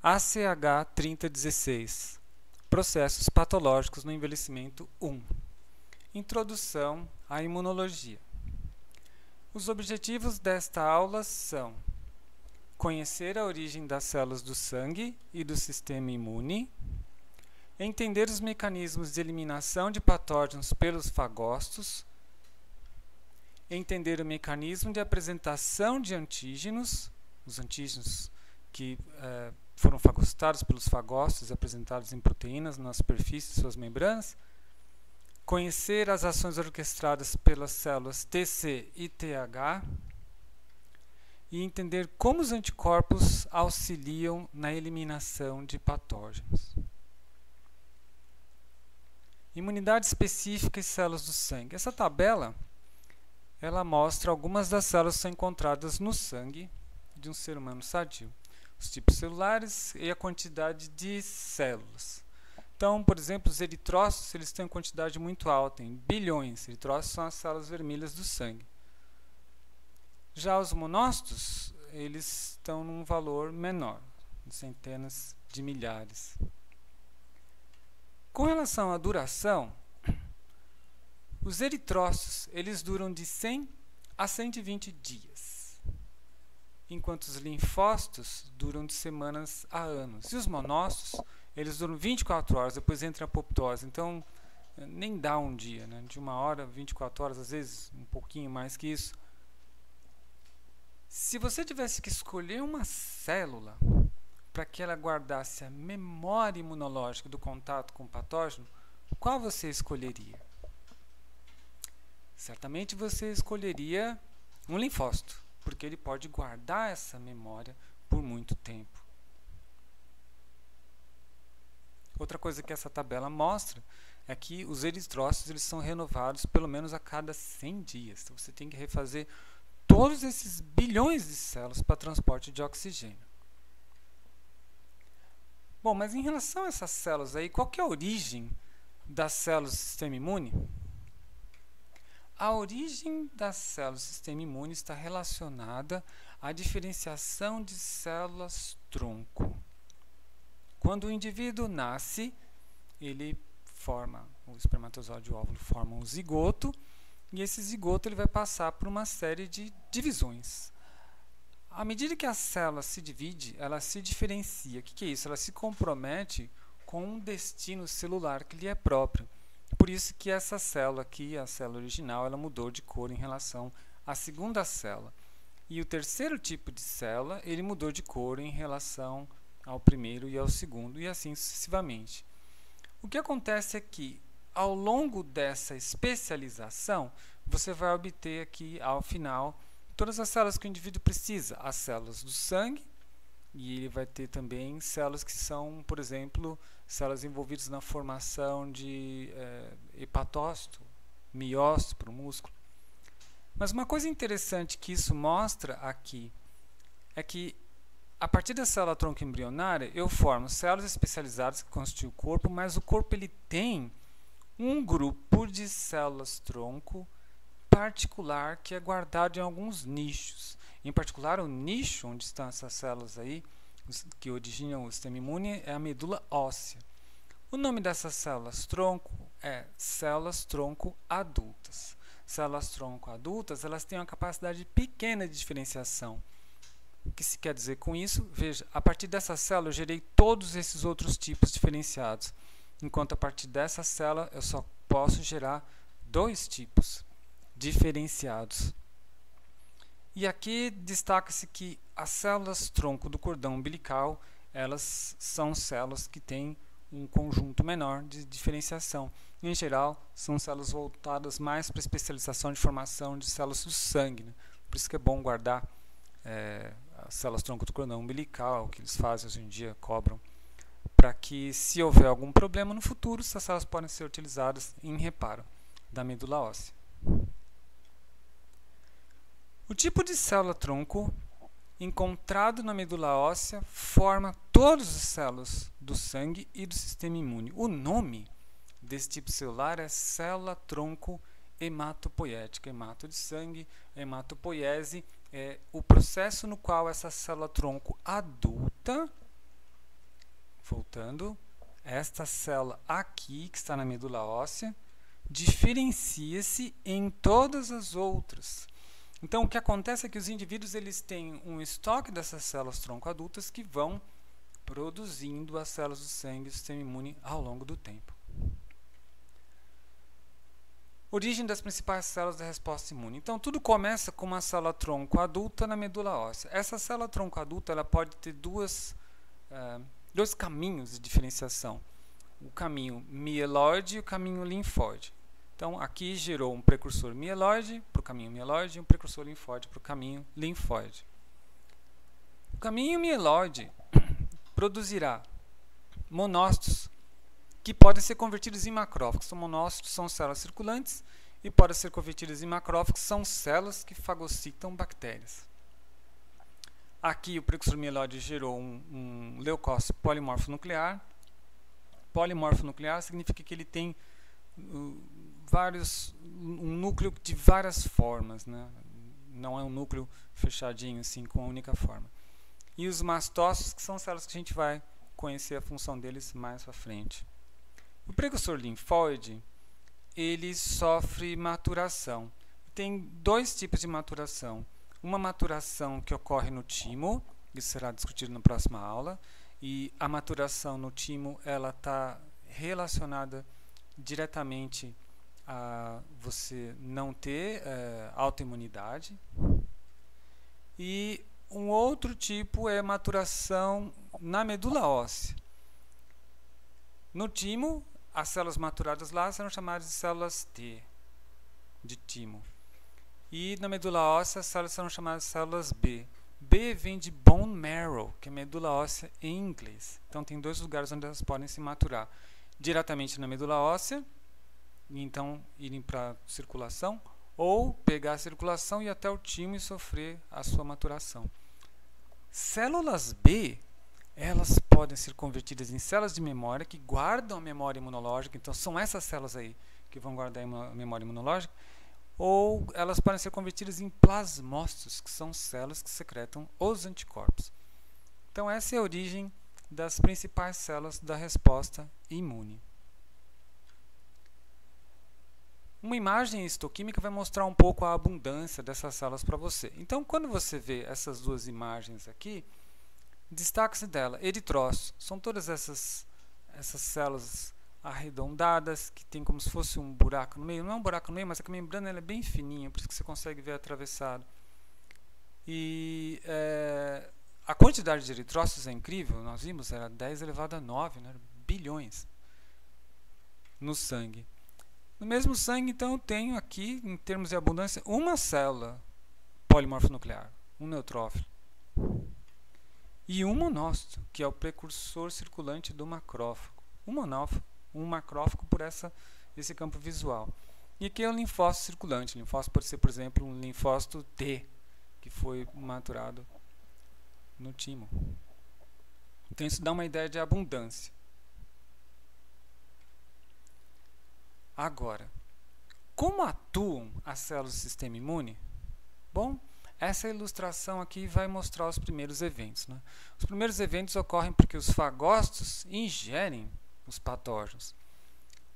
ACH 3016 Processos patológicos no envelhecimento 1. Introdução à imunologia. Os objetivos desta aula são conhecer a origem das células do sangue e do sistema imune, entender os mecanismos de eliminação de patógenos pelos fagócitos, entender o mecanismo de apresentação de antígenos, os antígenos que foram fagocitados pelos fagócitos apresentados em proteínas na superfície de suas membranas, conhecer as ações orquestradas pelas células TC e TH e entender como os anticorpos auxiliam na eliminação de patógenos. Imunidade específica e células do sangue. Essa tabela ela mostra algumas das células que são encontradas no sangue de um ser humano sadio. Os tipos celulares e a quantidade de células. Então, por exemplo, os eritrócitos eles têm uma quantidade muito alta, em bilhões. Eritrócitos são as células vermelhas do sangue. Já os monócitos, eles estão num valor menor, centenas de milhares. Com relação à duração, os eritrócitos eles duram de 100 a 120 dias, enquanto os linfócitos duram de semanas a anos. E os monócitos, eles duram 24 horas, depois entra a apoptose. Então, nem dá um dia, né? De 1 hora, 24 horas, às vezes um pouquinho mais que isso. Se você tivesse que escolher uma célula para que ela guardasse a memória imunológica do contato com o patógeno, qual você escolheria? Certamente você escolheria um linfócito, porque ele pode guardar essa memória por muito tempo. Outra coisa que essa tabela mostra é que os eritrócitos eles são renovados pelo menos a cada 100 dias. Então você tem que refazer todos esses bilhões de células para transporte de oxigênio. Bom, mas em relação a essas células aí, qual que é a origem das células do sistema imune? A origem das células do sistema imune está relacionada à diferenciação de células-tronco. Quando o indivíduo nasce, ele forma, o espermatozoide e o óvulo formam um zigoto, e esse zigoto ele vai passar por uma série de divisões. À medida que a célula se divide, ela se diferencia. O que é isso? Ela se compromete com um destino celular que lhe é próprio. Por isso que essa célula aqui, a célula original, ela mudou de cor em relação à segunda célula. E o terceiro tipo de célula, ele mudou de cor em relação ao primeiro e ao segundo, e assim sucessivamente. O que acontece é que, ao longo dessa especialização, você vai obter aqui, ao final, todas as células que o indivíduo precisa. As células do sangue, e ele vai ter também células que são, por exemplo, células envolvidas na formação de hepatócito, miócito para o músculo. Mas uma coisa interessante que isso mostra aqui é que, a partir da célula tronco embrionária, eu formo células especializadas que constituem o corpo, mas o corpo ele tem um grupo de células tronco particular que é guardado em alguns nichos. Em particular, o nicho onde estão essas células aí, que originam o sistema imune, é a medula óssea. O nome dessas células tronco é células tronco adultas. Células tronco adultas, elas têm uma capacidade pequena de diferenciação. O que se quer dizer com isso? Veja, a partir dessa célula eu gerei todos esses outros tipos diferenciados, enquanto a partir dessa célula eu só posso gerar 2 tipos diferenciados. E aqui destaca-se que as células tronco do cordão umbilical, elas são células que têm um conjunto menor de diferenciação. Em geral, são células voltadas mais para a especialização de formação de células do sangue, né? Por isso que é bom guardar as células tronco do cordão umbilical, que eles fazem hoje em dia, cobram, para que, se houver algum problema no futuro, essas células podem ser utilizadas em reparo da medula óssea. O tipo de célula-tronco encontrado na medula óssea forma todas as células do sangue e do sistema imune. O nome desse tipo celular é célula-tronco hematopoética. Hemato de sangue, hematopoiese é o processo no qual essa célula-tronco adulta Voltando, esta célula aqui, que está na medula óssea, diferencia-se em todas as outras. Então, o que acontece é que os indivíduos eles têm um estoque dessas células tronco-adultas que vão produzindo as células do sangue do sistema imune ao longo do tempo. Origem das principais células da resposta imune. Então, tudo começa com uma célula tronco-adulta na medula óssea. Essa célula tronco-adulta ela pode ter dois caminhos de diferenciação. O caminho mieloide e o caminho linfóide. Então, aqui gerou um precursor mieloide para o caminho mieloide e um precursor linfóide para o caminho linfóide. O caminho mieloide produzirá monócitos que podem ser convertidos em macrófagos. Então, monócitos são células circulantes e podem ser convertidos em macrófagos, são células que fagocitam bactérias. Aqui o precursor mieloide gerou um leucócito polimorfo nuclear. Polimorfo nuclear significa que ele tem um núcleo de várias formas, né? Não é um núcleo fechadinho assim com uma única forma. E os mastócitos, que são células que a gente vai conhecer a função deles mais para frente. O precursor linfóide, ele sofre maturação. Tem dois tipos de maturação. Uma maturação que ocorre no timo, isso será discutido na próxima aula, e a maturação no timo ela está relacionada diretamente a você não ter autoimunidade. E um outro tipo é maturação na medula óssea. No timo, as células maturadas lá serão chamadas de células T, de timo. E na medula óssea, as células serão chamadas de células B. B vem de bone marrow, que é medula óssea em inglês. Então, tem dois lugares onde elas podem se maturar. Diretamente na medula óssea, e então irem para a circulação, ou pegar a circulação e ir até o timo e sofrer a sua maturação. Células B, elas podem ser convertidas em células de memória que guardam a memória imunológica. Então, são essas células aí que vão guardar a memória imunológica. Ou elas podem ser convertidas em plasmócitos, que são células que secretam os anticorpos. Então, essa é a origem das principais células da resposta imune. Uma imagem histoquímica vai mostrar um pouco a abundância dessas células para você. Então, quando você vê essas duas imagens aqui, destaque-se dela, eritrócitos. São todas essas células arredondadas, que tem como se fosse um buraco no meio. Não é um buraco no meio, mas é que a membrana ela é bem fininha, por isso que você consegue ver atravessado. E a quantidade de eritrócitos é incrível, nós vimos, era 10 elevado a 9, né? Bilhões no sangue. No mesmo sangue, então, eu tenho aqui, em termos de abundância, uma célula polimorfonuclear, um neutrófilo. E um monócito, que é o precursor circulante do macrófago. Um macrófago por esse campo visual. E aqui é o linfócito circulante. O linfócito pode ser, por exemplo, um linfócito T, que foi maturado no timo. Então isso dá uma ideia de abundância. Agora, como atuam as células do sistema imune? Bom, essa ilustração aqui vai mostrar os primeiros eventos, né? Os primeiros eventos ocorrem porque os fagócitos ingerem os patógenos.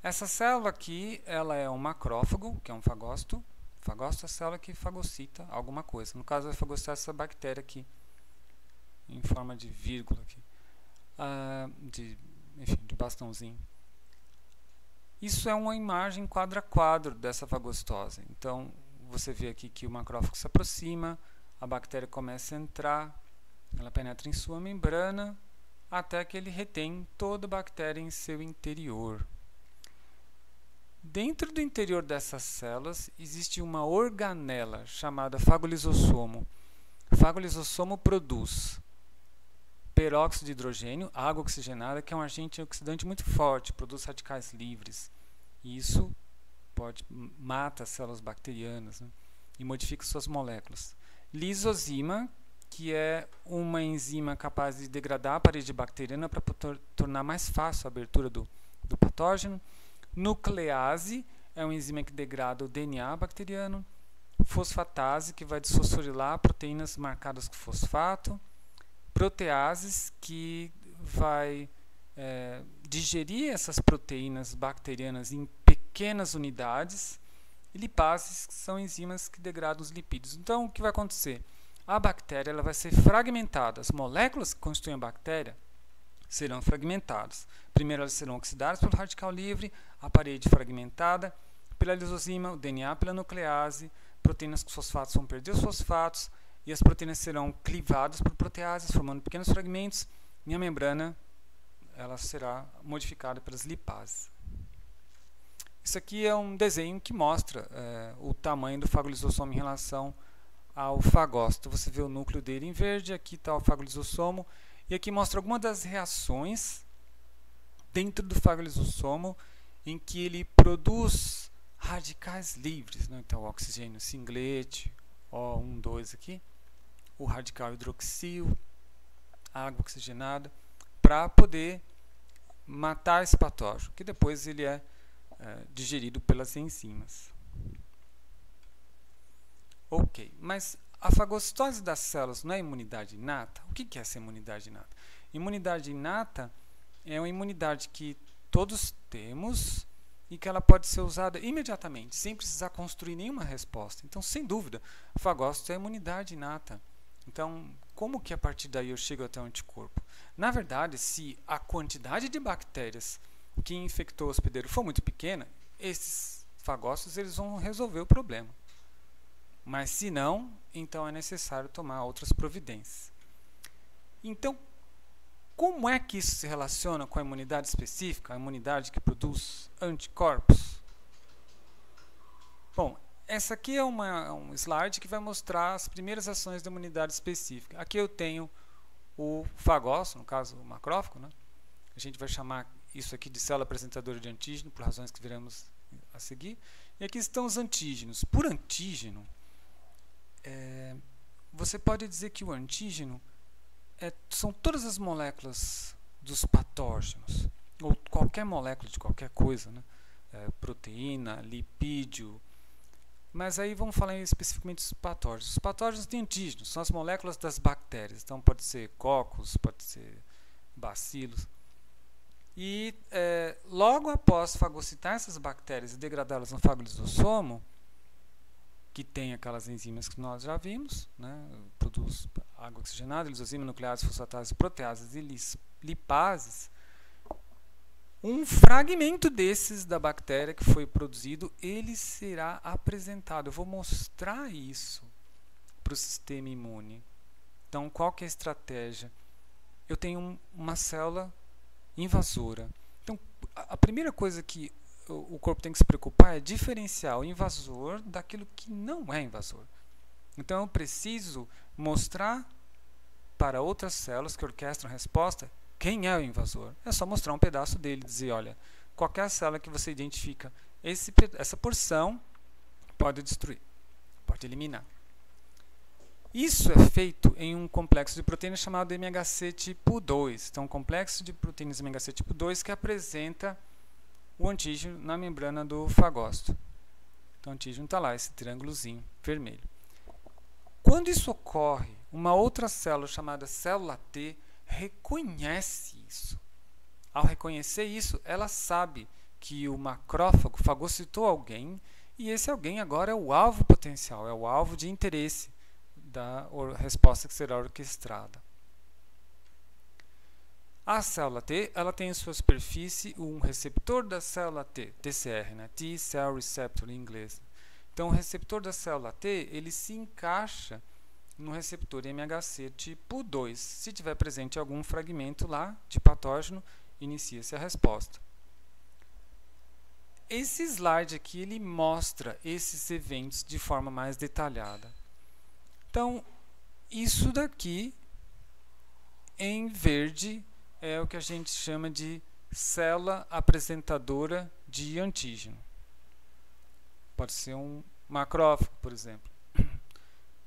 Essa célula aqui, ela é um macrófago, que é um fagócito. Fagócito é a célula que fagocita alguma coisa. No caso, vai fagocitar essa bactéria aqui, em forma de vírgula aqui, enfim, de bastãozinho. Isso é uma imagem quadro a quadro dessa fagocitose. Então, você vê aqui que o macrófago se aproxima, a bactéria começa a entrar, ela penetra em sua membrana, até que ele retém toda a bactéria em seu interior. Dentro do interior dessas células existe uma organela chamada fagolisossomo. Fagolisossomo produz peróxido de hidrogênio, água oxigenada, que é um agente oxidante muito forte, produz radicais livres. E isso mata as células bacterianas, né, e modifica suas moléculas. Lisozima, que é uma enzima capaz de degradar a parede bacteriana para tornar mais fácil a abertura do patógeno. Nuclease é uma enzima que degrada o DNA bacteriano. Fosfatase, que vai desfosforilar proteínas marcadas com fosfato. Proteases, que vai digerir essas proteínas bacterianas em pequenas unidades, e lipases são enzimas que degradam os lipídios. Então, o que vai acontecer? A bactéria ela vai ser fragmentada. As moléculas que constituem a bactéria serão fragmentadas. Primeiro, elas serão oxidadas pelo radical livre, a parede fragmentada pela lisozima, o DNA pela nuclease, proteínas com fosfatos vão perder os fosfatos, e as proteínas serão clivadas por proteases, formando pequenos fragmentos, e a membrana ela será modificada pelas lipases. Isso aqui é um desenho que mostra o tamanho do fagolisosomo em relação ao fagócito. Você vê o núcleo dele em verde, aqui está o fagolisosomo, e aqui mostra algumas das reações dentro do fagolisosomo em que ele produz radicais livres, né? Então, o oxigênio singlete, O1, 2 aqui, o radical hidroxil, água oxigenada, para poder matar esse patógeno, que depois ele é digerido pelas enzimas. Ok, mas a fagocitose das células não é imunidade inata? O que é essa imunidade inata? Imunidade inata é uma imunidade que todos temos e que ela pode ser usada imediatamente, sem precisar construir nenhuma resposta. Então, sem dúvida, o fagócito é imunidade inata. Então, como que a partir daí eu chego até o anticorpo? Na verdade, se a quantidade de bactérias que infectou o hospedeiro for muito pequena, esses fagócitos eles vão resolver o problema. Mas se não, então é necessário tomar outras providências. Então, como é que isso se relaciona com a imunidade específica, a imunidade que produz anticorpos? Bom, essa aqui é um slide que vai mostrar as primeiras ações da imunidade específica. Aqui eu tenho o fagócito, no caso o macrófago, né? A gente vai chamar isso aqui de célula apresentadora de antígeno, por razões que veremos a seguir. E aqui estão os antígenos. Por antígeno, você pode dizer que o antígeno são todas as moléculas dos patógenos, ou qualquer molécula de qualquer coisa, né? Proteína, lipídio. Mas aí vamos falar especificamente dos patógenos. Os patógenos de antígenos são as moléculas das bactérias. Então pode ser cocos, pode ser bacilos. E logo após fagocitar essas bactérias e degradá-las no fagolisossomo, que tem aquelas enzimas que nós já vimos, né? Produz água oxigenada, lisozima, nucleases, fosfatases, proteases e lipases. Um fragmento desses da bactéria que foi produzido, ele será apresentado. Eu vou mostrar isso para o sistema imune. Então, qual que é a estratégia? Eu tenho uma célula invasora. Então, a primeira coisa que o corpo tem que se preocupar é diferenciar o invasor daquilo que não é invasor. Então, eu preciso mostrar para outras células que orquestram a resposta quem é o invasor. É só mostrar um pedaço dele, dizer, olha, qualquer célula que você identifica essa porção pode destruir, pode eliminar. Isso é feito em um complexo de proteínas chamado MHC tipo 2. Então, um complexo de proteínas MHC tipo 2 que apresenta o antígeno na membrana do fagócito. Então, o antígeno está lá, esse triângulozinho vermelho. Quando isso ocorre, uma outra célula chamada célula T reconhece isso. Ao reconhecer isso, ela sabe que o macrófago fagocitou alguém e esse alguém agora é o alvo potencial, é o alvo de interesse da resposta que será orquestrada. A célula T ela tem em sua superfície um receptor da célula T, TCR, né? T-cell receptor em inglês. Então, o receptor da célula T ele se encaixa no receptor MHC tipo 2. Se tiver presente algum fragmento lá de patógeno, inicia-se a resposta. Esse slide aqui ele mostra esses eventos de forma mais detalhada. Então, isso daqui em verde é o que a gente chama de célula apresentadora de antígeno. Pode ser um macrófago, por exemplo.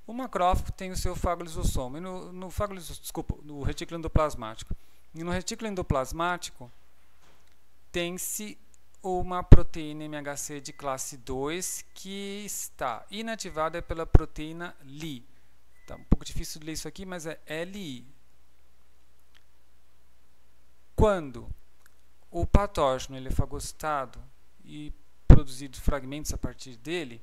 O macrófago tem o seu fagolisossomo, e no retículo endoplasmático. E no retículo endoplasmático tem-se uma proteína MHC de classe 2 que está inativada pela proteína Li. Tá um pouco difícil de ler isso aqui, mas é LI. Quando o patógeno ele é fagocitado e produzidos fragmentos a partir dele,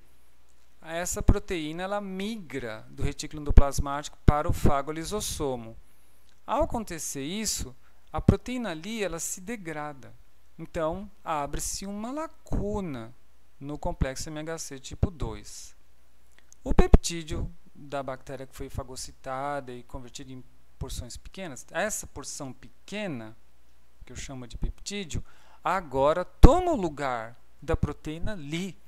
essa proteína ela migra do retículo endoplasmático para o fagolisossomo. Ao acontecer isso, a proteína ali ela se degrada. Então, abre-se uma lacuna no complexo MHC tipo 2. O peptídeo da bactéria que foi fagocitada e convertida em porções pequenas, essa porção pequena, que eu chamo de peptídeo, agora toma o lugar da proteína ali.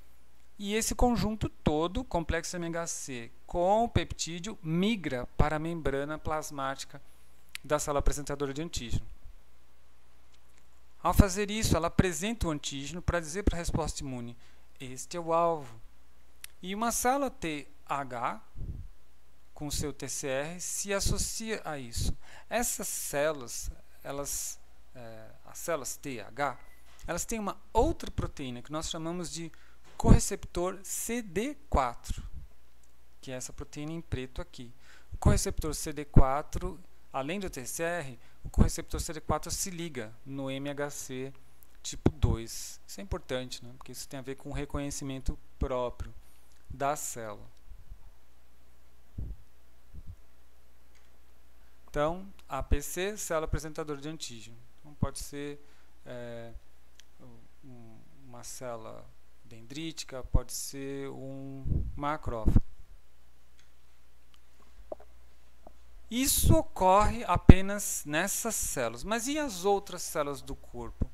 E esse conjunto todo, complexo MHC com o peptídeo, migra para a membrana plasmática da célula apresentadora de antígeno. Ao fazer isso, ela apresenta o antígeno para dizer para a resposta imune: este é o alvo. E uma célula TH, com seu TCR, se associa a isso. Essas células, as células TH, elas têm uma outra proteína que nós chamamos de correceptor CD4, que é essa proteína em preto aqui. O correceptor CD4, além do TCR, o correceptor CD4 se liga no MHC tipo 2. Isso é importante, né? Porque isso tem a ver com o reconhecimento próprio da célula. Então, APC, célula apresentadora de antígeno. Então, pode ser uma célula dendrítica, pode ser um macrófago. Isso ocorre apenas nessas células. Mas e as outras células do corpo?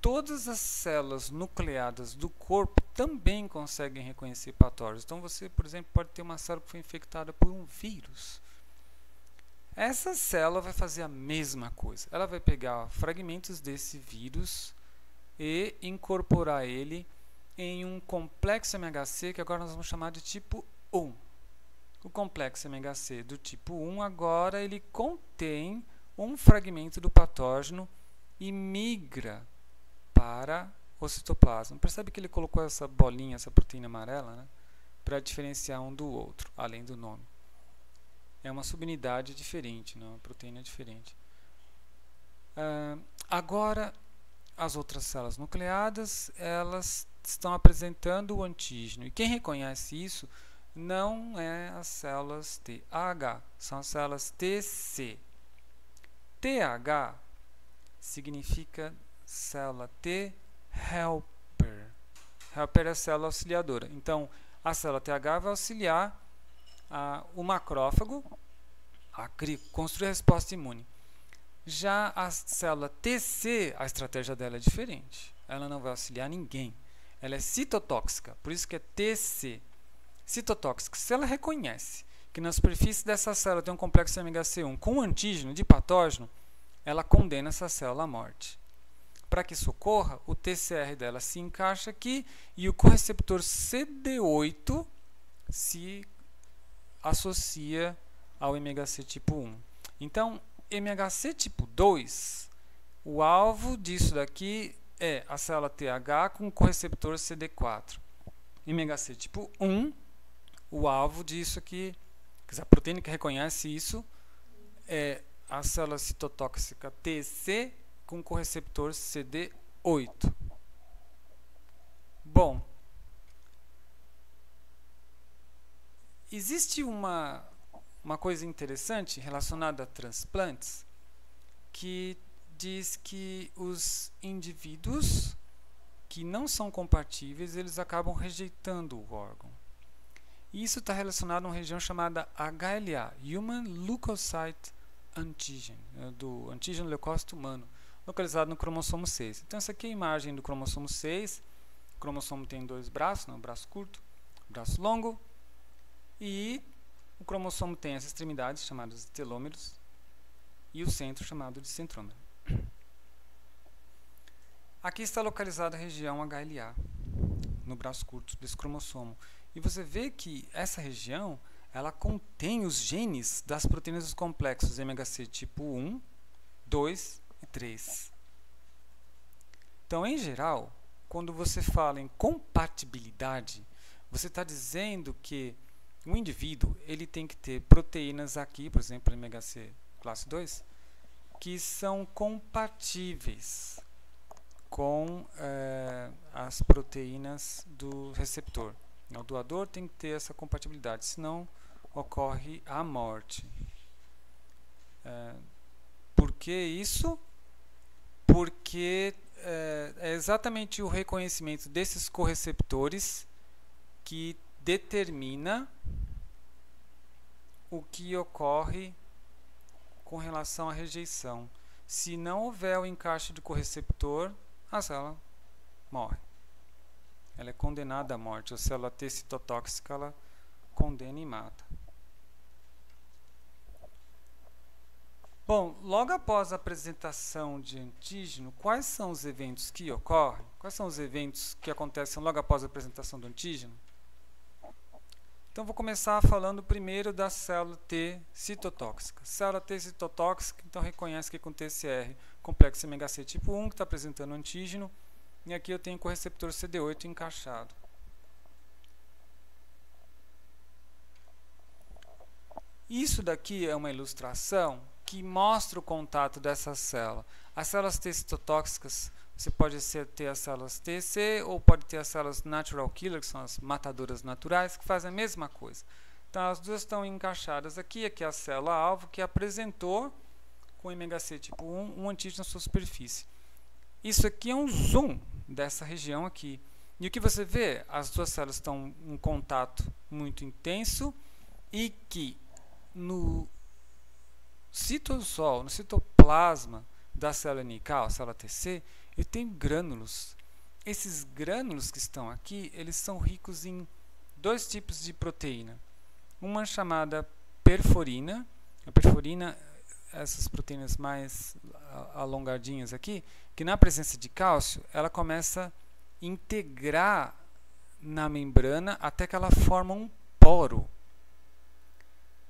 Todas as células nucleadas do corpo também conseguem reconhecer patógenos. Então, você, por exemplo, pode ter uma célula que foi infectada por um vírus. Essa célula vai fazer a mesma coisa. Ela vai pegar fragmentos desse vírus e incorporar ele em um complexo MHC que agora nós vamos chamar de tipo 1. O complexo MHC do tipo 1 agora ele contém um fragmento do patógeno e migra para o citoplasma. Percebe que ele colocou essa bolinha, essa proteína amarela, né, para diferenciar um do outro, além do nome. É uma subunidade diferente, não, uma proteína diferente. Agora, as outras células nucleadas, elas estão apresentando o antígeno. E quem reconhece isso não é as células TH, são as células TC. TH significa célula T helper. Helper é a célula auxiliadora. Então, a célula TH vai auxiliar o macrófago a construir a resposta imune. Já a célula TC, a estratégia dela é diferente. Ela não vai auxiliar ninguém. Ela é citotóxica, por isso que é TC. Citotóxica. Se ela reconhece que na superfície dessa célula tem um complexo MHC1 com antígeno de patógeno, ela condena essa célula à morte. Para que isso ocorra, o TCR dela se encaixa aqui e o correceptor CD8 se associa ao MHC tipo 1. Então, MHC tipo 2, o alvo disso daqui é a célula TH com o correceptor CD4. MHC tipo 1, o alvo disso aqui, a proteína que reconhece isso, é a célula citotóxica TC com correceptor CD8. Bom, existe uma coisa interessante relacionada a transplantes que diz que os indivíduos que não são compatíveis, eles acabam rejeitando o órgão. E isso está relacionado a uma região chamada HLA, Human Leukocyte Antigen, do antígeno leucócito humano, localizado no cromossomo 6. Então, essa aqui é a imagem do cromossomo 6. O cromossomo tem dois braços, um braço curto, um braço longo, e o cromossomo tem as extremidades chamadas de telômeros e o centro chamado de centrômero. Aqui está localizada a região HLA, no braço curto desse cromossomo. E você vê que essa região ela contém os genes das proteínas dos complexos MHC tipo 1, 2 e 3. Então, em geral, quando você fala em compatibilidade, você está dizendo que o indivíduo ele tem que ter proteínas aqui, por exemplo, MHC classe 2, que são compatíveis. com as proteínas do receptor. O doador tem que ter essa compatibilidade, senão ocorre a morte. Por que isso? Porque é exatamente o reconhecimento desses correceptores que determina o que ocorre com relação à rejeição. Se não houver o encaixe de correceptor, a célula morre. Ela é condenada à morte. A célula T citotóxica, ela condena e mata. Bom, logo após a apresentação de antígeno, quais são os eventos que ocorrem? Quais são os eventos que acontecem logo após a apresentação do antígeno? Então, vou começar falando primeiro da célula T citotóxica. Célula T citotóxica, então, reconhece que com TCR, complexo MHC tipo 1, que está apresentando o antígeno, e aqui eu tenho o correceptor CD8 encaixado. Isso daqui é uma ilustração que mostra o contato dessa célula. As células T citotóxicas, você pode ter as células TC ou pode ter as células natural killer, que são as matadoras naturais, que fazem a mesma coisa. Então, as duas estão encaixadas aqui. Aqui é a célula-alvo que apresentou com MHC tipo 1 um antígeno na sua superfície. Isso aqui é um zoom dessa região aqui. E o que você vê? As duas células estão em contato muito intenso e que no citosol, no citoplasma da célula helical, a célula TC, eu tenho grânulos. Esses grânulos que estão aqui, eles são ricos em dois tipos de proteína. Uma chamada perforina. A perforina, essas proteínas mais alongadinhas aqui, que na presença de cálcio, ela começa a integrar na membrana até que ela forma um poro.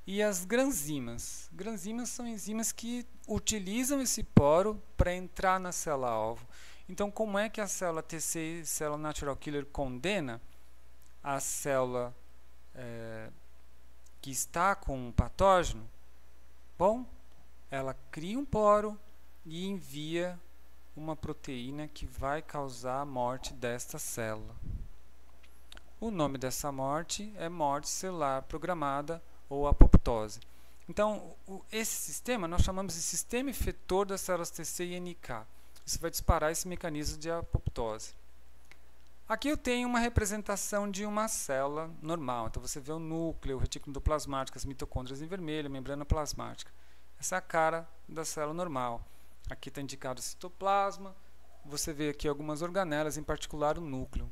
E as granzimas. Granzimas são enzimas que utilizam esse poro para entrar na célula-alvo. Então, como é que a célula TC, célula natural killer, condena a célula que está com um patógeno? Bom, ela cria um poro e envia uma proteína que vai causar a morte desta célula. O nome dessa morte é morte celular programada ou apoptose. Então, esse sistema nós chamamos de sistema efetor das células TC e NK. Isso vai disparar esse mecanismo de apoptose. Aqui eu tenho uma representação de uma célula normal. Então, você vê o núcleo, o retículo endoplasmático, as mitocôndrias em vermelho, a membrana plasmática. Essa é a cara da célula normal. Aqui está indicado o citoplasma. Você vê aqui algumas organelas, em particular o núcleo.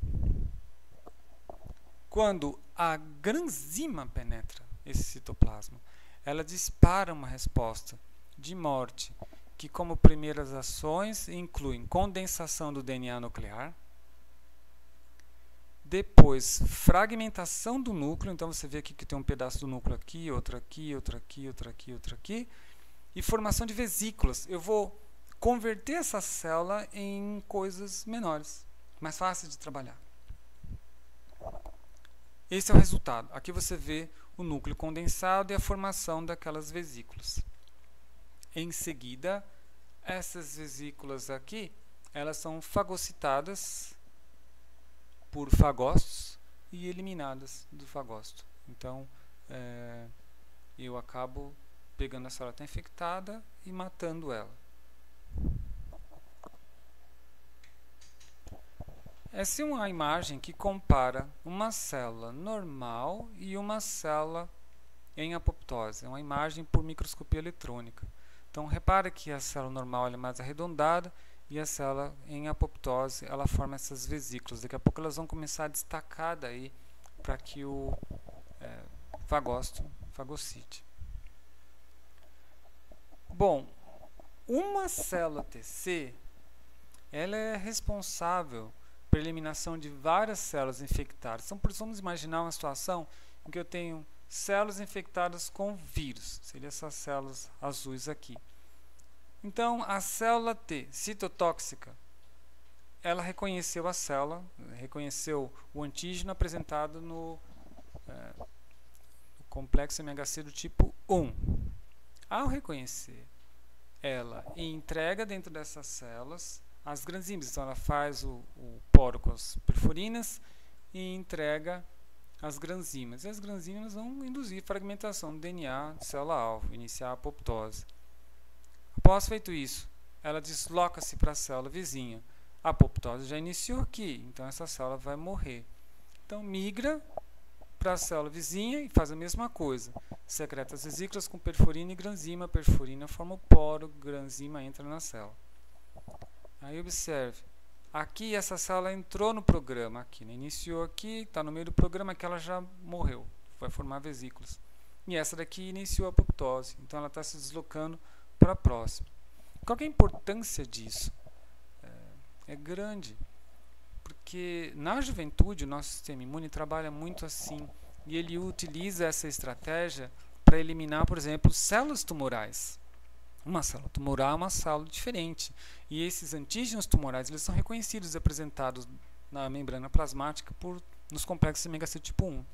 Quando a granzima penetra esse citoplasma, ela dispara uma resposta de morte, que como primeiras ações incluem condensação do DNA nuclear, depois fragmentação do núcleo, então você vê aqui que tem um pedaço do núcleo aqui, outro aqui, outro aqui, outro aqui, outro aqui, e formação de vesículas. Eu vou converter essa célula em coisas menores, mais fáceis de trabalhar. Esse é o resultado. Aqui você vê o núcleo condensado e a formação daquelas vesículas. Em seguida, essas vesículas aqui, elas são fagocitadas por fagócitos e eliminadas do fagócito. Então, eu acabo pegando a célula que está infectada e matando ela. Essa é uma imagem que compara uma célula normal e uma célula em apoptose. É uma imagem por microscopia eletrônica. Então, repara que a célula normal é mais arredondada e a célula em apoptose ela forma essas vesículas. Daqui a pouco elas vão começar a destacar daí para que o fagócito fagocite. Bom, uma célula TC ela é responsável pela eliminação de várias células infectadas. Então, vamos imaginar uma situação em que eu tenho células infectadas com vírus. Seriam essas células azuis aqui. Então, a célula T citotóxica, ela reconheceu a célula, reconheceu o antígeno apresentado no complexo MHC do tipo 1. Ao reconhecer, ela entrega dentro dessas células as granzimas. Então ela faz o poro com as perforinas e entrega as granzimas. E as granzimas vão induzir fragmentação do DNA de célula-alvo, iniciar a apoptose. Após feito isso, ela desloca-se para a célula vizinha. A apoptose já iniciou aqui, então essa célula vai morrer. Então migra para a célula vizinha e faz a mesma coisa. Secreta as vesículas com perforina e granzima. A perforina forma o poro, granzima entra na célula. Aí observe, aqui essa célula entrou no programa, aqui, né? Iniciou aqui, está no meio do programa, que ela já morreu, vai formar vesículas. E essa daqui iniciou a apoptose, então ela está se deslocando para a próxima. Qual que é a importância disso? É grande, porque na juventude o nosso sistema imune trabalha muito assim, e ele utiliza essa estratégia para eliminar, por exemplo, células tumorais. Uma célula tumoral é uma célula diferente, e esses antígenos tumorais eles são reconhecidos e apresentados na membrana plasmática nos complexos MHC tipo 1.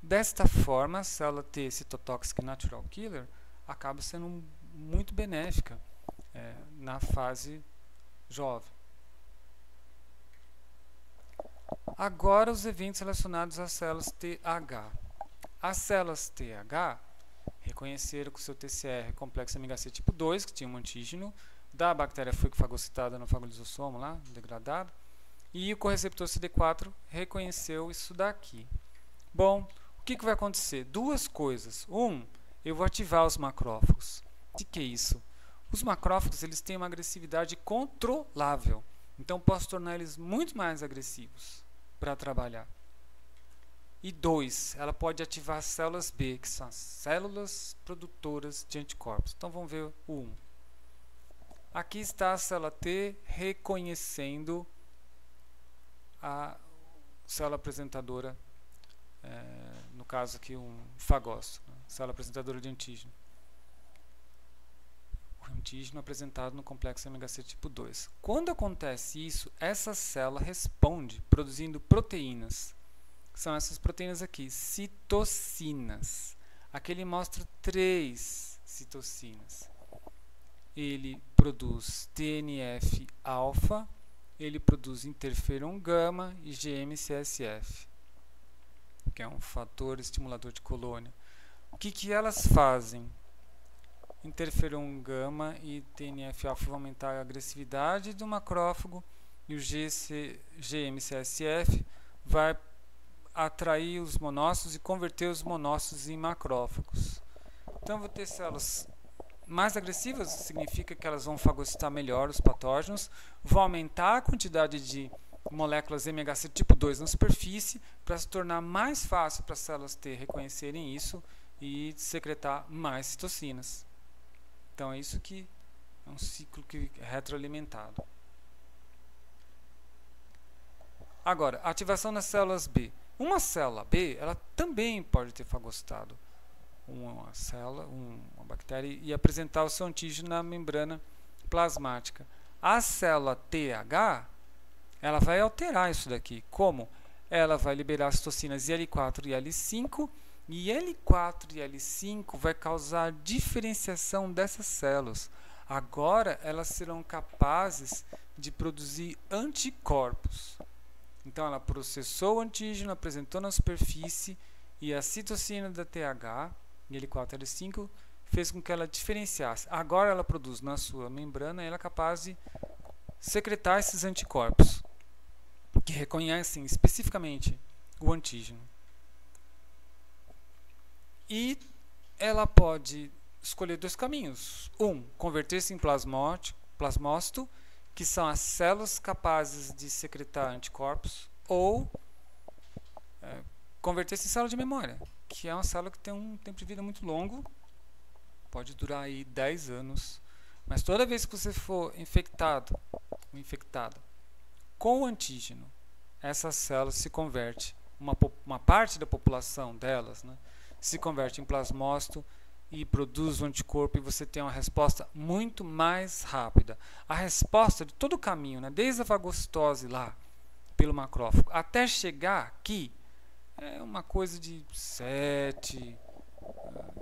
Desta forma, a célula T citotóxica natural killer acaba sendo muito benéfica na fase jovem. Agora os eventos relacionados às células TH. As células TH reconheceram que o seu TCR complexo MHC tipo 2, que tinha um antígeno da bactéria fagocitada no fagolisosomo lá, degradado, e o correceptor CD4 reconheceu isso daqui. Bom, o que vai acontecer? Duas coisas. Eu vou ativar os macrófagos. De que é isso? Os macrófagos eles têm uma agressividade controlável, então posso tornar eles muito mais agressivos para trabalhar. E 2, ela pode ativar as células B, que são as células produtoras de anticorpos. Então vamos ver o 1. Aqui está a célula T reconhecendo a célula apresentadora, no caso aqui um fagócito, né? Célula apresentadora de antígeno. O antígeno apresentado no complexo MHC tipo 2. Quando acontece isso, essa célula responde produzindo proteínas. São essas proteínas aqui, citocinas. Aqui ele mostra 3 citocinas. Ele produz TNF-alfa, ele produz interferon gama e GM-CSF, que é um fator estimulador de colônia. O que elas fazem? Interferon gama e TNF-alfa vão aumentar a agressividade do macrófago e o GM-CSF vai atrair os monócitos e converter os monócitos em macrófagos. Então, vou ter células mais agressivas, significa que elas vão fagocitar melhor os patógenos, vão aumentar a quantidade de moléculas MHC tipo 2 na superfície para se tornar mais fácil para as células T reconhecerem isso e secretar mais citocinas. Então, é isso que é um ciclo que é retroalimentado. Agora, ativação nas células B. Uma célula B, ela também pode ter fagocitado uma célula, uma bactéria e apresentar o seu antígeno na membrana plasmática. A célula TH, ela vai alterar isso daqui. Como? Ela vai liberar as citocinas IL4 e L5, e L4 e L5 vai causar diferenciação dessas células. Agora, elas serão capazes de produzir anticorpos. Então, ela processou o antígeno, apresentou na superfície e a citocina da TH, L4 e L5, fez com que ela diferenciasse. Agora, ela produz na sua membrana e ela é capaz de secretar esses anticorpos, que reconhecem especificamente o antígeno. E ela pode escolher 2 caminhos. Converter-se em plasmócito, que são as células capazes de secretar anticorpos, ou converter-se em célula de memória, que é uma célula que tem um tempo de vida muito longo, pode durar aí 10 anos, mas toda vez que você for infectado ou infectada com o antígeno, essas células se convertem, uma parte da população delas, né, se converte em plasmócito e produz o anticorpo, e você tem uma resposta muito mais rápida. A resposta de todo o caminho, né, desde a fagocitose lá, pelo macrófago, até chegar aqui, é uma coisa de 7,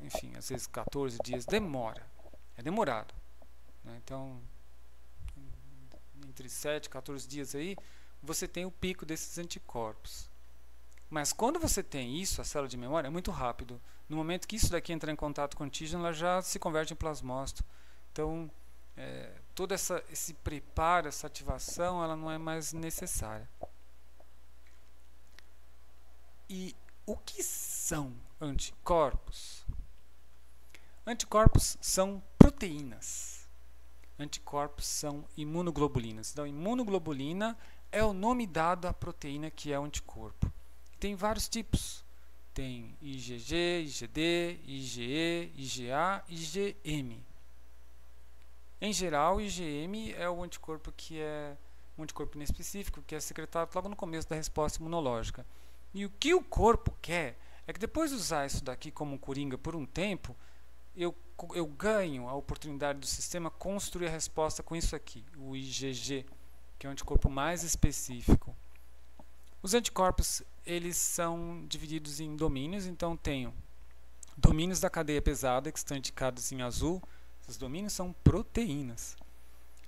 enfim, às vezes 14 dias, demora. É demorado. Né? Então, entre entre 7 e 14 dias aí, você tem o pico desses anticorpos. Mas quando você tem isso, a célula de memória, é muito rápido. No momento que isso daqui entra em contato com o antígeno, ela já se converte em plasmócito. Então, todo esse preparo, essa ativação, ela não é mais necessária. E o que são anticorpos? Anticorpos são proteínas. Anticorpos são imunoglobulinas. Então, imunoglobulina é o nome dado à proteína que é o anticorpo. Tem vários tipos. Tem IgG, IgD, IgE, IgA, IgM. Em geral, o IgM é o anticorpo que é um anticorpo inespecífico, que é secretado logo no começo da resposta imunológica. E o que o corpo quer é que depois de usar isso daqui como um coringa por um tempo, eu ganho a oportunidade do sistema construir a resposta com isso aqui, o IgG, que é o anticorpo mais específico. Os anticorpos, eles são divididos em domínios, então tenho domínios da cadeia pesada, que estão indicados em azul. Esses domínios são proteínas.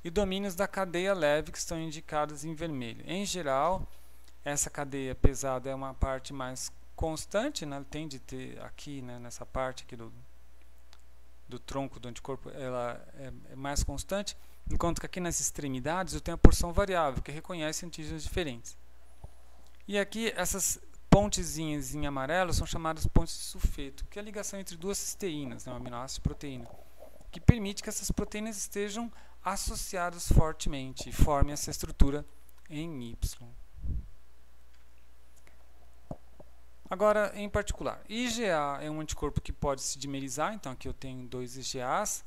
E domínios da cadeia leve, que estão indicados em vermelho. Em geral, essa cadeia pesada é uma parte mais constante, né? Tende a ter aqui, né, nessa parte aqui do tronco do anticorpo, ela é mais constante, enquanto que aqui nas extremidades eu tenho a porção variável, que reconhece antígenos diferentes. E aqui essas pontezinhas em amarelo são chamadas pontes de sulfeto, que é a ligação entre duas cisteínas, né, um aminoácido e proteína, que permite que essas proteínas estejam associadas fortemente e formem essa estrutura em Y. Agora, em particular, IgA é um anticorpo que pode se dimerizar, então aqui eu tenho 2 IgAs,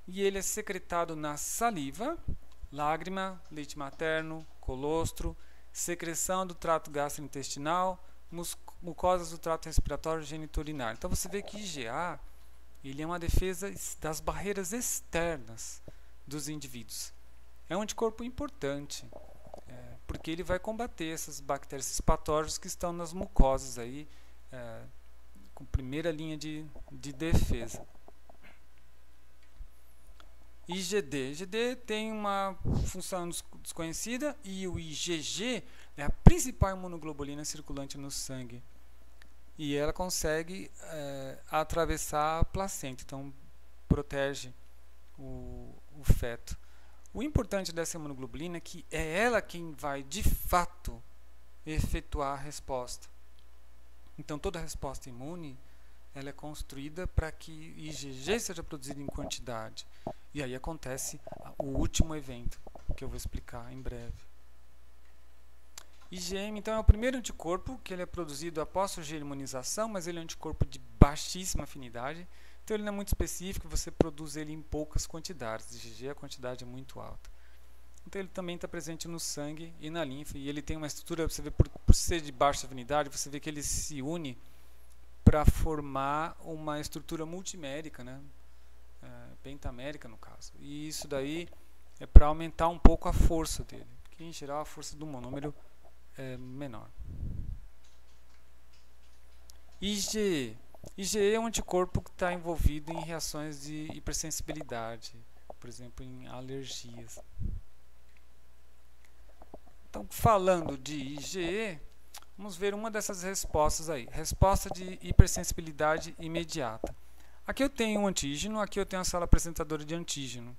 e ele é secretado na saliva, lágrima, leite materno, colostro, secreção do trato gastrointestinal, mucosas do trato respiratório e geniturinário. Então você vê que IgA ele é uma defesa das barreiras externas dos indivíduos. É um anticorpo importante, porque ele vai combater essas bactérias, esses patógenos que estão nas mucosas aí, com primeira linha de defesa. IgD tem uma função desconhecida e o IgG é a principal imunoglobulina circulante no sangue. E ela consegue atravessar a placenta, então protege o feto. O importante dessa imunoglobulina é que é ela quem vai, de fato, efetuar a resposta. Então, toda resposta imune ela é construída para que IgG seja produzido em quantidade. E aí acontece o último evento, que eu vou explicar em breve. IgM, então, é o primeiro anticorpo que ele é produzido após surgir a imunização, mas ele é um anticorpo de baixíssima afinidade. Então ele não é muito específico, você produz ele em poucas quantidades. IgG a quantidade é muito alta. Então ele também está presente no sangue e na linfa. E ele tem uma estrutura, você vê, por ser de baixa afinidade, você vê que ele se une para formar uma estrutura multimérica, né? Pentamérica no caso. E isso daí é para aumentar um pouco a força dele, porque em geral a força do monômero é menor. IgE é um anticorpo que está envolvido em reações de hipersensibilidade, por exemplo, em alergias. Então, falando de IgE, vamos ver uma dessas respostas aí. Resposta de hipersensibilidade imediata. Aqui eu tenho um antígeno, aqui eu tenho a célula apresentadora de antígeno.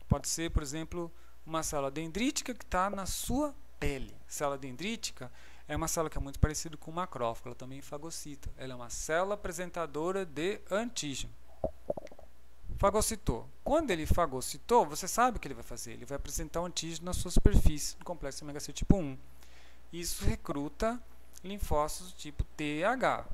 Pode ser, por exemplo, uma célula dendrítica que está na sua pele. Célula dendrítica é uma célula que é muito parecida com o macrófago, ela também fagocita. Ela é uma célula apresentadora de antígeno. Fagocitou. Quando ele fagocitou, você sabe o que ele vai fazer. Ele vai apresentar um antígeno na sua superfície, no complexo ômega C tipo 1. Isso recruta linfócitos do tipo TH.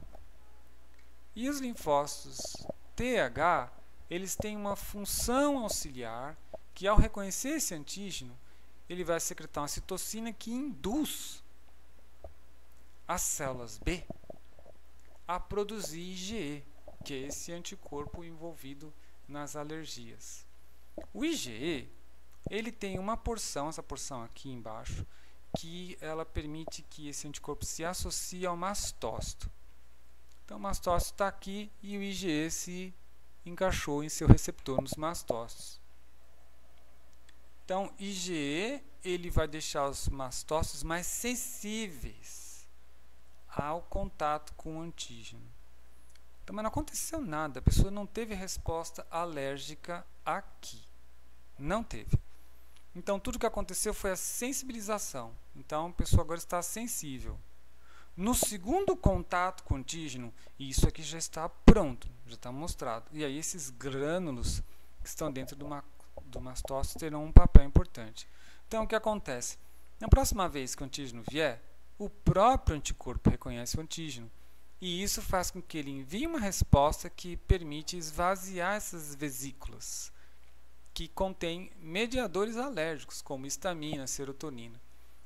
E os linfócitos TH, eles têm uma função auxiliar que, ao reconhecer esse antígeno, ele vai secretar uma citocina que induz as células B a produzir IgE, que é esse anticorpo envolvido nas alergias. O IgE, ele tem uma porção, essa porção aqui embaixo, que ela permite que esse anticorpo se associe ao mastócito. Então o mastócito está aqui e o IgE se encaixou em seu receptor nos mastócitos. Então, IgE ele vai deixar os mastócitos mais sensíveis ao contato com o antígeno. Então, mas não aconteceu nada, a pessoa não teve resposta alérgica aqui. Não teve. Então, tudo que aconteceu foi a sensibilização. Então, a pessoa agora está sensível. No segundo contato com o antígeno, isso aqui já está pronto, já está mostrado. E aí, esses grânulos que estão dentro do mastócito terão um papel importante. Então, o que acontece? Na próxima vez que o antígeno vier, o próprio anticorpo reconhece o antígeno. E isso faz com que ele envie uma resposta que permite esvaziar essas vesículas, que contêm mediadores alérgicos, como histamina, serotonina.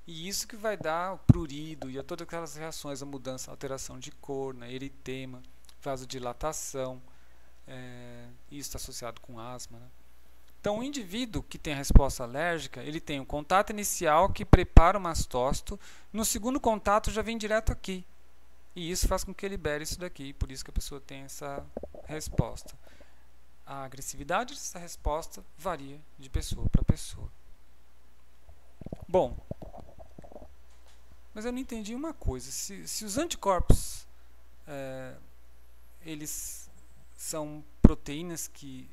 E isso que vai dar o prurido e a todas aquelas reações, a mudança, a alteração de cor, eritema, vasodilatação, isso está associado com asma, né? Então, o indivíduo que tem a resposta alérgica, ele tem um contato inicial que prepara o mastócito, no segundo contato já vem direto aqui. E isso faz com que ele libere isso daqui, por isso que a pessoa tem essa resposta. A agressividade dessa resposta varia de pessoa para pessoa. Bom, mas eu não entendi uma coisa. Se os anticorpos, eles são proteínas que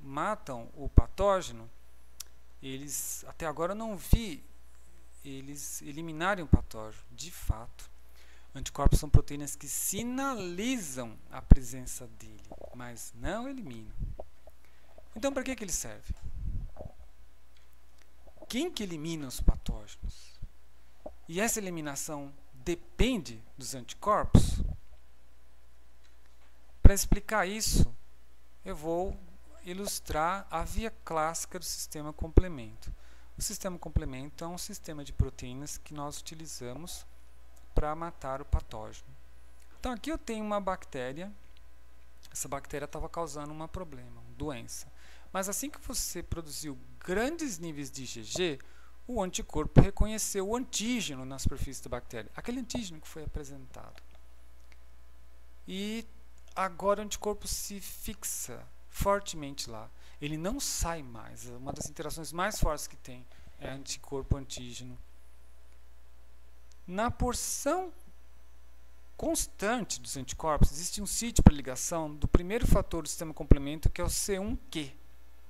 matam o patógeno, eles, até agora eu não vi eles eliminarem o patógeno, de fato. Anticorpos são proteínas que sinalizam a presença dele, mas não eliminam. Então, para que ele serve? Quem que elimina os patógenos? E essa eliminação depende dos anticorpos? Para explicar isso, eu vou ilustrar a via clássica do sistema complemento. O sistema complemento é um sistema de proteínas que nós utilizamos para matar o patógeno. Então, aqui eu tenho uma bactéria. Essa bactéria estava causando um problema, uma doença. Mas assim que você produziu grandes níveis de IgG, o anticorpo reconheceu o antígeno na superfície da bactéria, aquele antígeno que foi apresentado. E agora o anticorpo se fixa fortemente lá. Ele não sai mais. Uma das interações mais fortes que tem é anticorpo-antígeno. Na porção constante dos anticorpos, existe um sítio para ligação do primeiro fator do sistema complemento, que é o C1q.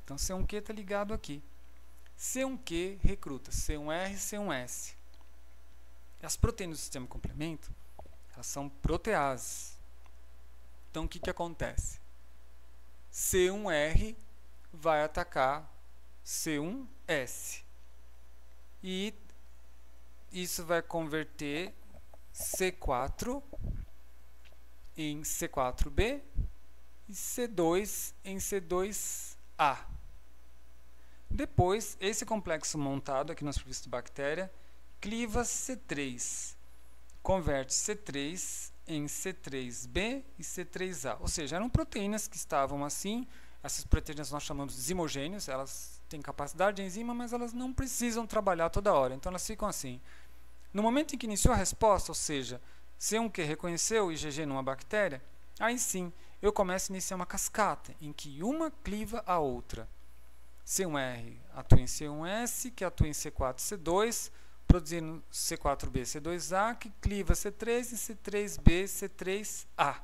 Então, C1q está ligado aqui. C1q recruta C1R e C1S. As proteínas do sistema complemento, elas são proteases. Então, o que acontece? C1R vai atacar C1S. E isso vai converter C4 em C4b e C2 em C2a. Depois, esse complexo montado aqui na superfície da bactéria cliva C3, converte C3 em C3b e C3a. Ou seja, eram proteínas que estavam assim. Essas proteínas nós chamamos de zimogênios, elas têm capacidade de enzima, mas elas não precisam trabalhar toda hora, então elas ficam assim. No momento em que iniciou a resposta, ou seja, C1q reconheceu o IgG numa bactéria, aí sim eu começo a iniciar uma cascata, em que uma cliva a outra. C1R atua em C1S, que atua em C4 C2, produzindo C4b C2a, que cliva C3 em C3b C3a.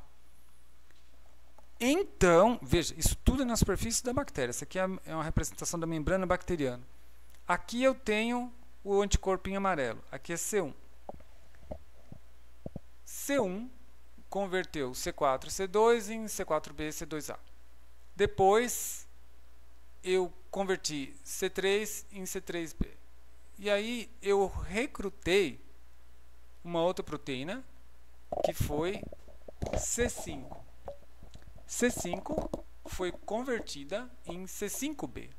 Então, veja, isso tudo é na superfície da bactéria. Essa aqui é uma representação da membrana bacteriana. Aqui eu tenho o anticorpo em amarelo. Aqui é C1. C1 converteu C4 C2 em C4b C2a. Depois, eu converti C3 em C3b. E aí, eu recrutei uma outra proteína, que foi C5. C5 foi convertida em C5b.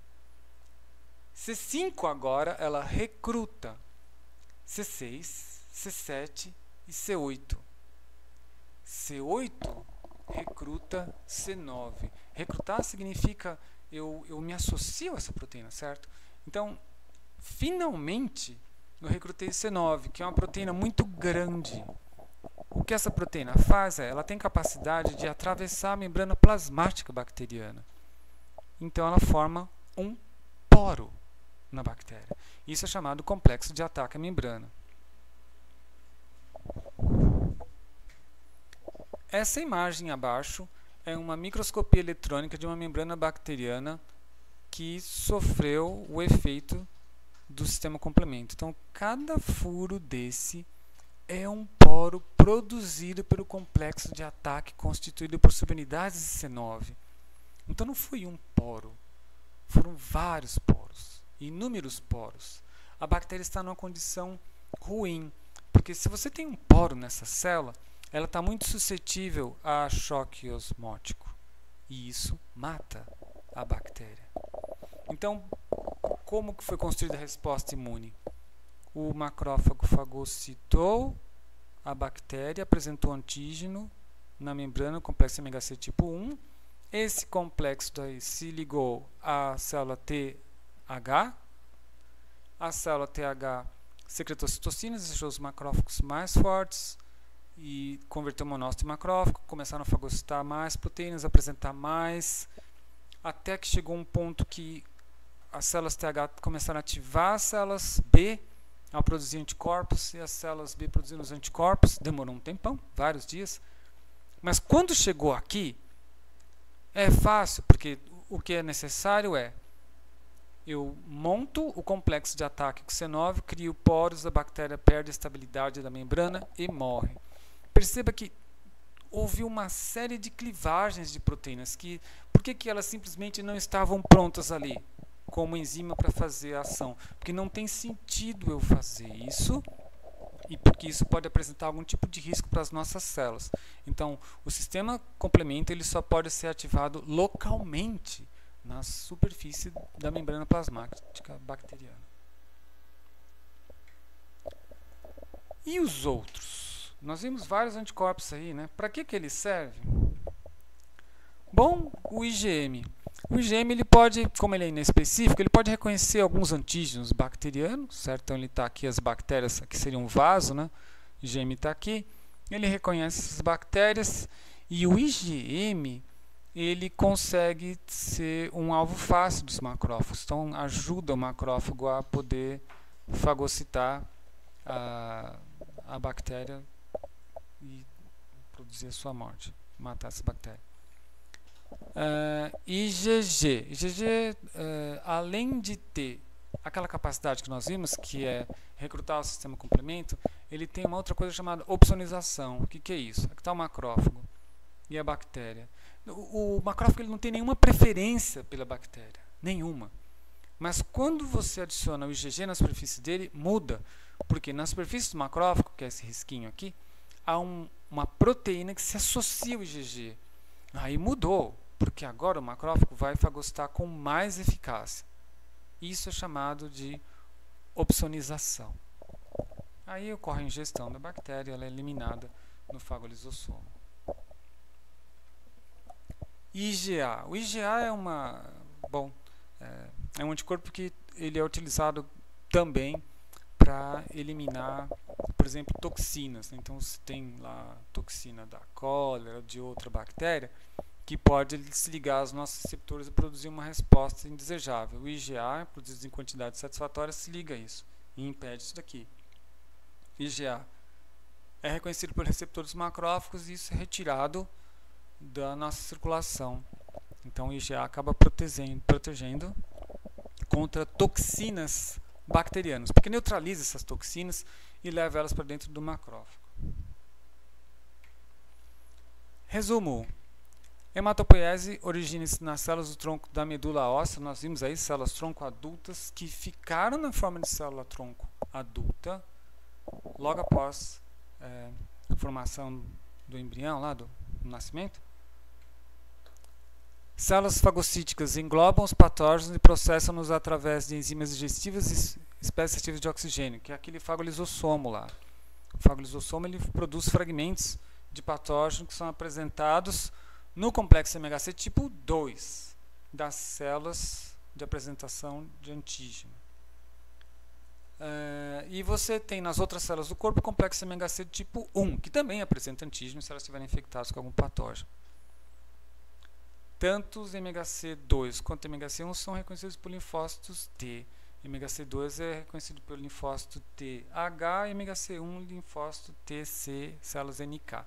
C5 agora ela recruta C6, C7 e C8. C8 recruta C9. Recrutar significa eu me associo a essa proteína, certo? Então, finalmente, eu recrutei C9, que é uma proteína muito grande. O que essa proteína faz é, ela tem capacidade de atravessar a membrana plasmática bacteriana. Então, ela forma um poro. na bactéria. Isso é chamado complexo de ataque à membrana. Essa imagem abaixo é uma microscopia eletrônica de uma membrana bacteriana que sofreu o efeito do sistema complemento. Então, cada furo desse é um poro produzido pelo complexo de ataque constituído por subunidades de C9. Então, não foi um poro, foram vários poros, inúmeros poros. A bactéria está numa condição ruim, porque se você tem um poro nessa célula, ela está muito suscetível a choque osmótico, e isso mata a bactéria. Então, como que foi construída a resposta imune? O macrófago fagocitou a bactéria, apresentou antígeno na membrana, complexo MHC tipo 1. Esse complexo daí se ligou à célula TH. A célula TH secretou citocinas, deixou os macrófagos mais fortes e converteu o monócito em macrófago. Começaram a fagocitar mais proteínas, apresentar mais, até que chegou um ponto que as células TH começaram a ativar as células B a produzir anticorpos, e as células B produzindo os anticorpos. Demorou um tempão, vários dias. Mas quando chegou aqui, é fácil, porque o que é necessário é eu monto o complexo de ataque com C9, crio poros, a bactéria perde a estabilidade da membrana e morre. Perceba que houve uma série de clivagens de proteínas. Por que elas simplesmente não estavam prontas ali como enzima para fazer a ação? Porque não tem sentido eu fazer isso, e porque isso pode apresentar algum tipo de risco para as nossas células. Então, o sistema complemento ele só pode ser ativado localmente na superfície da membrana plasmática bacteriana. E os outros? Nós vimos vários anticorpos aí, né? Para que ele serve? Bom, o IgM. O IgM, ele pode, como ele é inespecífico, ele pode reconhecer alguns antígenos bacterianos, certo? Então ele está aqui, as bactérias, aqui seria um vaso, né? O IgM está aqui, ele reconhece essas bactérias, e o IgM, ele consegue ser um alvo fácil dos macrófagos, então ajuda o macrófago a poder fagocitar a bactéria e produzir a sua morte, matar essa bactéria. IgG, além de ter aquela capacidade que nós vimos, que é recrutar o sistema complemento, ele tem uma outra coisa chamada opsonização. O que é isso? Aqui está o macrófago e a bactéria. O macrófago ele não tem nenhuma preferência pela bactéria, nenhuma. Mas quando você adiciona o IgG na superfície dele, muda, porque na superfície do macrófago, que é esse risquinho aqui, há uma proteína que se associa ao IgG. Aí mudou, porque agora o macrófago vai fagocitar com mais eficácia. Isso é chamado de opsonização. Aí ocorre a ingestão da bactéria, ela é eliminada no fagolizossomo. IgA. O IgA é é um anticorpo que ele é utilizado também para eliminar, por exemplo, toxinas. Então, se tem lá toxina da cólera ou de outra bactéria, que pode se ligar aos nossos receptores e produzir uma resposta indesejável. O IgA, produzido em quantidades satisfatórias, se liga a isso e impede isso daqui. IgA é reconhecido pelos receptores macrófagos e isso é retirado da nossa circulação. Então, o IgA acaba protegendo contra toxinas bacterianas, porque neutraliza essas toxinas e leva elas para dentro do macrófago. Resumo: hematopoiese origina-se nas células do tronco da medula óssea. Nós vimos aí células tronco adultas que ficaram na forma de célula tronco adulta logo após a formação do embrião, lá do nascimento. Células fagocíticas englobam os patógenos e processam-nos através de enzimas digestivas e espécies ativas de oxigênio, que é aquele fagolizossomo lá. O fagolizossomo ele produz fragmentos de patógeno que são apresentados no complexo MHC tipo 2 das células de apresentação de antígeno. E você tem nas outras células do corpo o complexo MHC tipo 1, que também apresenta antígeno se elas estiverem infectadas com algum patógeno. Tanto os MHC2 quanto o MHC1 são reconhecidos por linfócitos T. MHC2 é reconhecido pelo linfócito TH e MHC1 linfócito TC, células NK.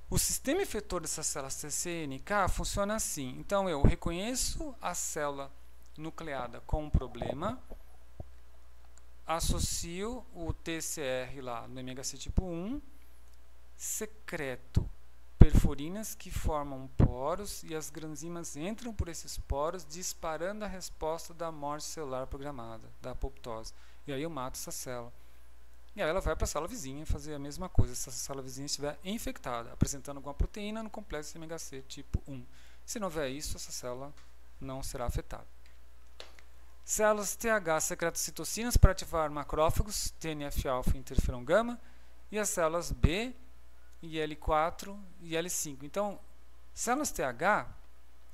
O sistema efetor dessas células TC e NK funciona assim. Então eu reconheço a célula nucleada com um problema, associo o TCR lá no MHC tipo 1, secreto perforinas que formam poros e as granzimas entram por esses poros disparando a resposta da morte celular programada, da apoptose. E aí eu mato essa célula. E aí ela vai para a célula vizinha fazer a mesma coisa, se essa célula vizinha estiver infectada, apresentando alguma proteína no complexo MHC tipo 1. Se não houver isso, essa célula não será afetada. Células TH secretam citocinas para ativar macrófagos, TNF-alfa e interferon gama, e as células B, IL-4 e IL-5. Então, células TH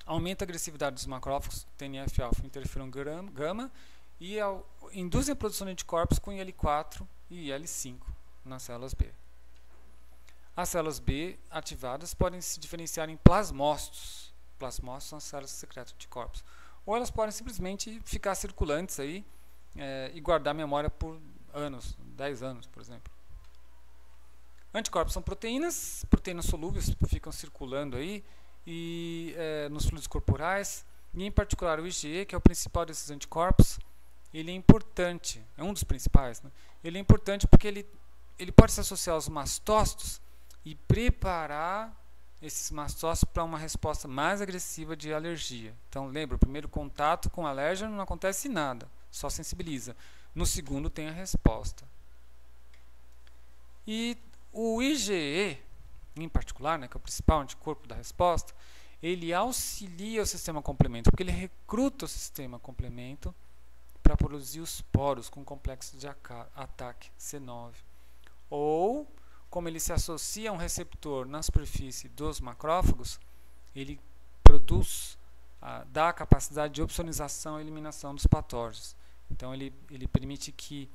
aumentam a agressividade dos macrófagos, TNF-alfa e interferon gama, e induzem a produção de anticorpos com IL-4 e IL-5 nas células B. As células B ativadas podem se diferenciar em plasmócitos. Plasmócitos são as células que secretam anticorpos. Ou elas podem simplesmente ficar circulantes aí e guardar memória por anos, 10 anos, por exemplo. Anticorpos são proteínas solúveis, ficam circulando aí nos fluidos corporais, e em particular o IgE, que é o principal desses anticorpos. Ele é importante, é um dos principais, né? Ele é importante porque ele pode se associar aos mastócitos e preparar esses mastócitos para uma resposta mais agressiva de alergia. Então, lembra, o primeiro contato com o alérgeno não acontece nada, só sensibiliza. No segundo tem a resposta. E o IgE, em particular, né, que é o principal anticorpo da resposta, ele auxilia o sistema complemento, porque ele recruta o sistema complemento para produzir os poros com complexo de ataque C9. Ou, como ele se associa a um receptor na superfície dos macrófagos, ele produz, dá a capacidade de opsonização e eliminação dos patógenos. Então ele permite que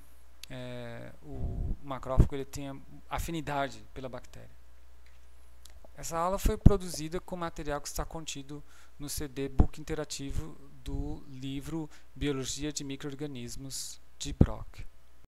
o macrófago ele tenha afinidade pela bactéria. Essa aula foi produzida com material que está contido no CD Book interativo do livro Biologia de Micro-Organismos de Brock.